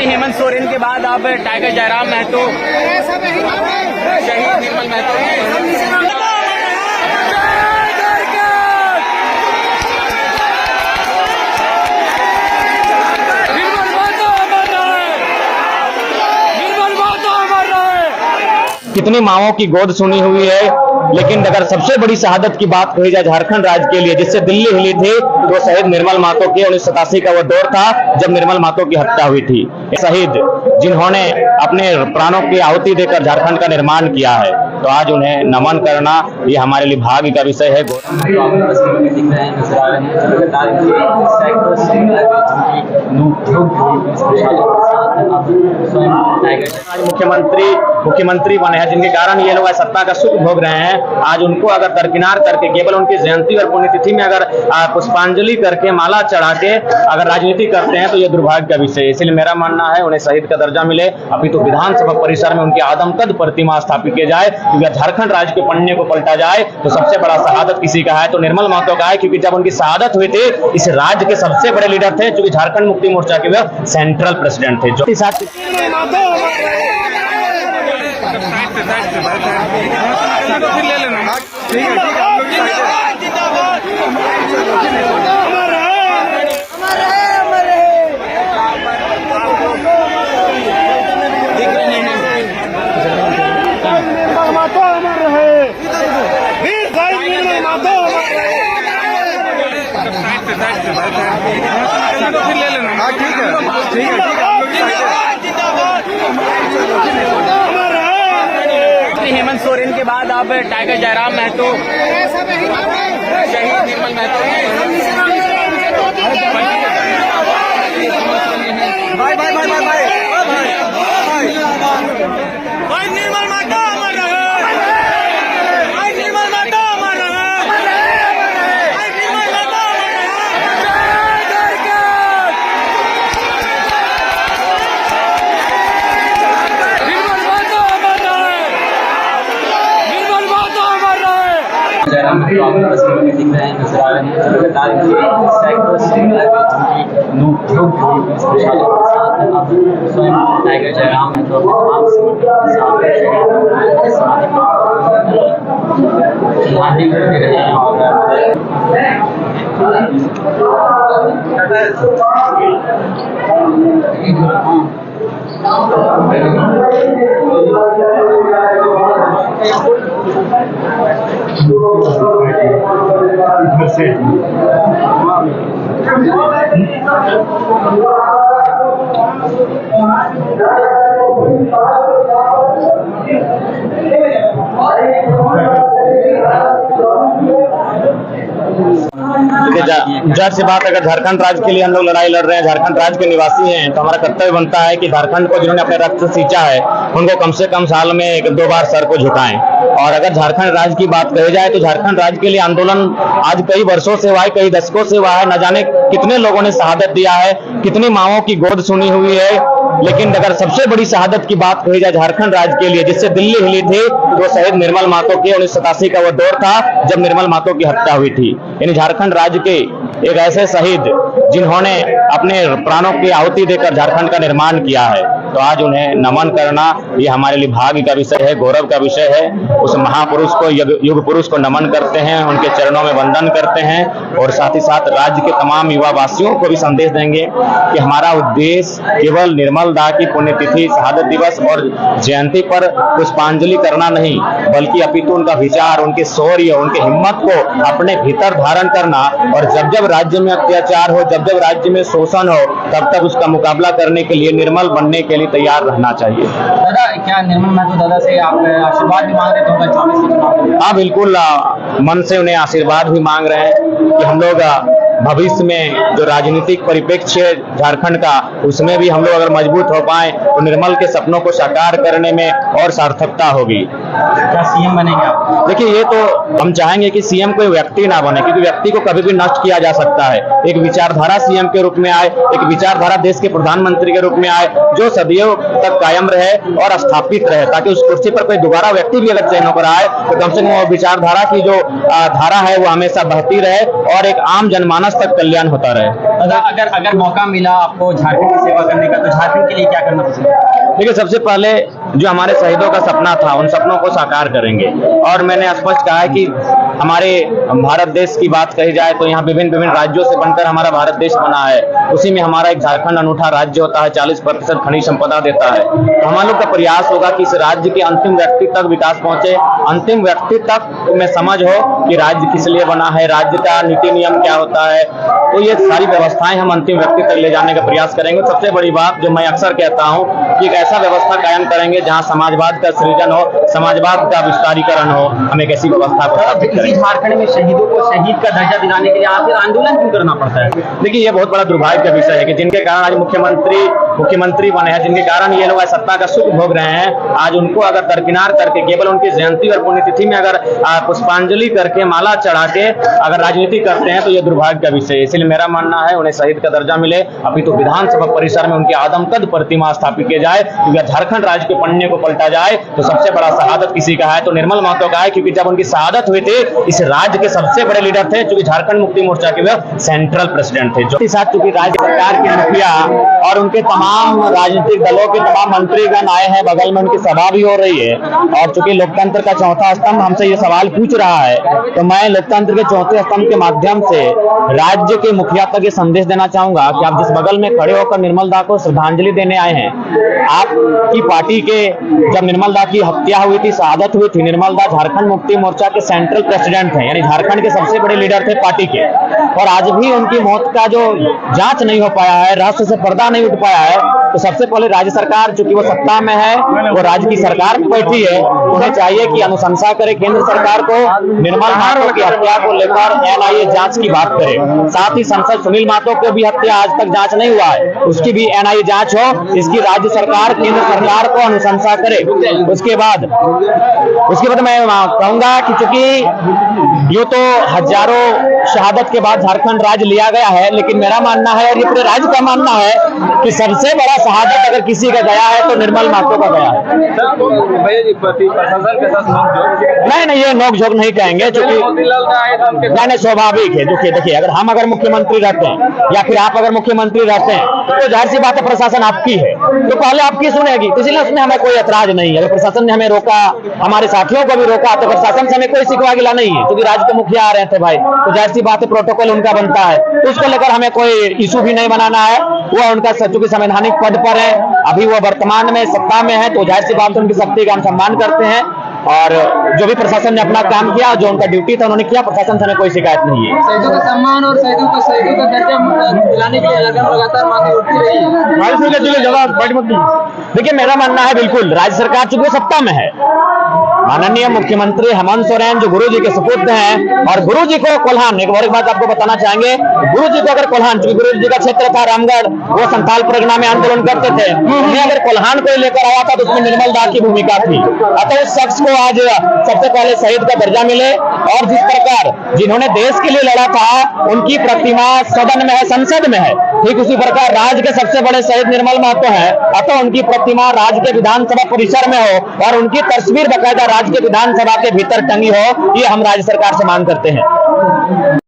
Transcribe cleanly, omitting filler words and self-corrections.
हेमंत सोरेन के बाद अब टाइगर जयराम महतो, शहीद निर्मल महतो कितनी माओं की गोद सुनी हुई है, लेकिन अगर सबसे बड़ी शहादत की बात कही जाए झारखंड राज्य के लिए, जिससे दिल्ली हिली थी, तो शहीद निर्मल महतो के 1987 का वो दौर था जब निर्मल महतो की हत्या हुई थी। शहीद जिन्होंने अपने प्राणों की आहुति देकर झारखंड का निर्माण किया है, तो आज उन्हें नमन करना ये हमारे लिए भाग्य का विषय है। मुख्यमंत्री बने हैं, जिनके कारण ये लोग सत्ता का सुख भोग रहे हैं। आज उनको अगर दरकिनार करके केवल उनकी जयंती और पुण्यतिथि में अगर पुष्पांजलि करके माला चढ़ा के अगर राजनीति करते हैं, तो ये दुर्भाग्य का विषय है। इसलिए मेरा मानना है उन्हें शहीद का दर्जा मिले, अभी तो विधानसभा परिसर में उनकी आदमकद प्रतिमा स्थापित की जाए, क्योंकि झारखंड राज्य के पन्ने को पलटा जाए तो सबसे बड़ा शहादत किसी का है तो निर्मल महतो का है, क्योंकि जब उनकी शहादत हुई थी इस राज्य के सबसे बड़े लीडर थे, क्योंकि झारखंड मुक्ति मोर्चा के वे सेंट्रल प्रेसिडेंट थे। जो हेमंत सोरेन के बाद अब टाइगर जयराम महतो, शहीद निर्मल महतो निर्मल महतो अमर रहे, निर्मल महतो अमर रहे, निर्मल महतो जयराम तो आपको तस्वीरों में दिख रहे हैं, नजर आ रहे हैं। लगातार सैकड़ों श्रृंखला के जिनकी नोक-झोंक हुई इस प्रशासन के साथ अब स्वयं टाइगर जयराम है तो तमाम समर्थकों के साथ शहीद समाधि पर श्रद्धांजलि दे रहे हैं। और जज से बात, अगर झारखंड राज्य के लिए हम लोग लड़ाई लड़ रहे हैं, झारखंड राज्य के निवासी हैं, तो हमारा कर्तव्य बनता है कि झारखंड को जिन्होंने अपने रक्त से सींचा है उनको कम से कम साल में 1-2 बार सर को झुकाएं। और अगर झारखंड राज्य की बात कही जाए तो झारखंड राज्य के लिए आंदोलन आज कई वर्षों से हुआ है, कई दशकों से हुआ है। न जाने कितने लोगों ने शहादत दिया है, कितनी माओं की गोद सुनी हुई है, लेकिन अगर सबसे बड़ी शहादत की बात कही जाए झारखंड राज्य के लिए, जिससे दिल्ली हिली थी, तो शहीद निर्मल महतो के 1987 का वो दौर था जब निर्मल महतो की हत्या हुई थी। यानी झारखंड राज्य के एक ऐसे शहीद जिन्होंने अपने प्राणों की आहुति देकर झारखंड का निर्माण किया है, तो आज उन्हें नमन करना ये हमारे लिए भाग्य का विषय है, गौरव का विषय है। उस महापुरुष को, युग पुरुष को नमन करते हैं, उनके चरणों में वंदन करते हैं और साथ ही साथ राज्य के तमाम युवा वासियों को भी संदेश देंगे कि हमारा उद्देश्य केवल निर्मल दा की पुण्यतिथि, शहादत दिवस और जयंती पर पुष्पांजलि करना नहीं, बल्कि अपितु उनका विचार, उनके शौर्य, उनके हिम्मत को अपने भीतर धारण करना। और जब जब राज्य में अत्याचार हो, जब जब राज्य में शोषण हो, तब तक उसका मुकाबला करने के लिए, निर्मल बनने के लिए तैयार रहना चाहिए। दादा, क्या निर्मल महतो दादा से आप आशीर्वाद भी मांग रहे थे 2024 के चुनाव? हाँ बिल्कुल, मन से उन्हें आशीर्वाद भी मांग रहे हैं कि हम लोग भविष्य में जो राजनीतिक परिप्रेक्ष्य है झारखंड का, उसमें भी हम लोग अगर मजबूत हो पाए तो निर्मल के सपनों को साकार करने में और सार्थकता होगी। क्या सीएम बनेंगे आप? देखिए, ये तो हम चाहेंगे कि सीएम कोई व्यक्ति ना बने, क्योंकि व्यक्ति को कभी भी नष्ट किया जा सकता है। एक विचारधारा सीएम के रूप में आए, एक विचारधारा देश के प्रधानमंत्री के रूप में आए, जो सदियों तक कायम रहे और स्थापित रहे, ताकि उस कुर्सी पर कोई दोबारा व्यक्ति भी अगर चयन होकर आए तो कम से कम वो विचारधारा की जो धारा है वो हमेशा बहती रहे और एक आम जनमानस तक कल्याण होता रहे। अगर मौका मिला आपको झारखंड की सेवा करने का, तो झारखंड के लिए क्या करना पसंद है? देखिए, सबसे पहले जो हमारे शहीदों का सपना था उन सपनों को साकार करेंगे। और मैंने स्पष्ट कहा है कि हमारे भारत देश की बात कही जाए तो यहाँ विभिन्न विभिन्न राज्यों से बनकर हमारा भारत देश बना है। उसी में हमारा एक झारखंड अनूठा राज्य होता है, 40% खनिज संपदा देता है। तो हम लोग का प्रयास होगा कि इस राज्य के अंतिम व्यक्ति तक विकास पहुंचे, अंतिम व्यक्ति तक में समझ हो कि राज्य किस लिए बना है, राज्य का नीति नियम क्या होता है। तो ये सारी व्यवस्थाएं हम अंतिम व्यक्ति तक ले जाने का प्रयास करेंगे। सबसे बड़ी बात जो मैं अक्सर कहता हूँ कि एक ऐसा व्यवस्था कायम करेंगे जहाँ समाजवाद का सृजन हो, समाजवाद का विस्तारीकरण हो। हम एक ऐसी व्यवस्था को स्थापित करेंगे। झारखंड में शहीदों को शहीद का दर्जा दिलाने के लिए आखिर आंदोलन क्यों करना पड़ता है? देखिए, ये बहुत बड़ा दुर्भाग्य का विषय है कि जिनके कारण आज मुख्यमंत्री बने हैं, जिनके कारण ये लोग सत्ता का सुख भोग रहे हैं, आज उनको अगर दरकिनार करके केवल उनकी जयंती और पुण्यतिथि में अगर पुष्पांजलि करके माला चढ़ा के अगर राजनीति करते हैं तो ये दुर्भाग्य का विषय है। इसलिए मेरा मानना है उन्हें शहीद का दर्जा मिले, अभी तो विधानसभा परिसर में उनकी आदमकद प्रतिमा स्थापित की जाए, क्योंकि झारखंड राज्य के पन्ने को पलटा जाए तो सबसे बड़ा शहादत किसी का है तो निर्मल महतो का है, क्योंकि जब उनकी शहादत हुई थी इस राज्य के सबसे बड़े लीडर थे, क्योंकि झारखंड मुक्ति मोर्चा के वे सेंट्रल प्रेसिडेंट थे। जो साथ चूंकि राज्य सरकार के मुखिया और उनके तमाम राजनीतिक दलों के तमाम मंत्रीगण आए हैं, बगल में उनकी सभा भी हो रही है, और चूंकि लोकतंत्र का चौथा स्तंभ हमसे ये सवाल पूछ रहा है, तो मैं लोकतंत्र के चौथे स्तंभ के माध्यम से राज्य के मुखिया तक ये संदेश देना चाहूंगा कि आप जिस बगल में खड़े होकर निर्मल दा को श्रद्धांजलि देने आए हैं, आपकी पार्टी के जब निर्मल दा की हत्या हुई थी, शहादत हुई थी, निर्मल दा झारखंड मुक्ति मोर्चा के सेंट्रल प्रेसिडेंट थे, यानी झारखंड के सबसे बड़े लीडर थे पार्टी के, और आज भी उनकी मौत का जो जांच नहीं हो पाया है, रहस्य से पर्दा नहीं उठ पाया है, तो सबसे पहले राज्य सरकार चूंकि वो सत्ता में है, वो राज्य की सरकार में बैठी है, उन्हें चाहिए कि अनुशंसा करे केंद्र सरकार को, निर्मल महतो की हत्या को लेकर NIA जांच की बात करे। साथ ही सांसद सुनील महतो को भी हत्या आज तक जांच नहीं हुआ है, उसकी भी NIA जांच हो, इसकी राज्य सरकार केंद्र सरकार को अनुशंसा करे। उसके बाद मैं कहूंगा कि चूंकि यूं तो हजारों शहादत के बाद झारखंड राज्य लिया गया है, लेकिन मेरा मानना है और ये पूरे राज्य का मानना है कि सबसे बड़ा शहादत अगर किसी का गया है तो निर्मल महतो का गया है। नहीं, ये नोकझोंक नहीं कहेंगे, क्योंकि नहीं, स्वाभाविक है। देखिए, अगर मुख्यमंत्री रहते हैं या फिर आप अगर मुख्यमंत्री रहते हैं तो जाहिर सी बात है प्रशासन आपकी है, तो पहले आपकी सुनेगी, तो इसलिए उसमें हमें कोई ऐतराज नहीं है। अगर प्रशासन ने हमें रोका, हमारे साथियों को भी रोका, तो प्रशासन से हमें कोई शिकवा गिला नहीं है, क्योंकि राज्य के मुखिया आ रहे थे भाई, तो जाहिर सी बात है प्रोटोकॉल उनका बनता है, तो उसको लेकर हमें कोई इशू भी नहीं बनाना है। वो उनका चूंकि संवैधानिक पद पर है, अभी वो वर्तमान में सत्ता में है, तो जाहिर सी बात है उनकी शक्ति का हम सम्मान करते हैं, और जो भी प्रशासन ने अपना काम किया, जो उनका ड्यूटी था उन्होंने किया, प्रशासन से हमें कोई शिकायत नहीं है। शहीदों का सम्मान और शहीदों का दर्जा दिलाने के लिए लगातार मांगे उठती रही है। देखिए, मेरा मानना है बिल्कुल राज्य सरकार चूंकि सत्ता में है, माननीय मुख्यमंत्री हेमंत सोरेन जो गुरु जी के सुपुत्र हैं, और गुरु जी को कोल्हान, एक और बात आपको बताना चाहेंगे, गुरु जी को अगर कोल्हान, चूंकि गुरु जी का क्षेत्र था रामगढ़, वो संथाल परगना में आंदोलन करते थे, उन्हें अगर कोल्हान को लेकर आया था तो उसमें निर्मल दा की भूमिका थी। अतः उस शख्स को आज सबसे पहले शहीद का दर्जा मिले, और जिस प्रकार जिन्होंने देश के लिए लड़ा था उनकी प्रतिमा सदन में है, संसद में है, ठीक उसी प्रकार राज्य के सबसे बड़े शहीद निर्मल महतो है, अतः उनकी प्रतिमा राज्य के विधानसभा परिसर में हो और उनकी तस्वीर बाकायदा राज्य के विधानसभा के भीतर टंगी हो, ये हम राज्य सरकार से मांग करते हैं।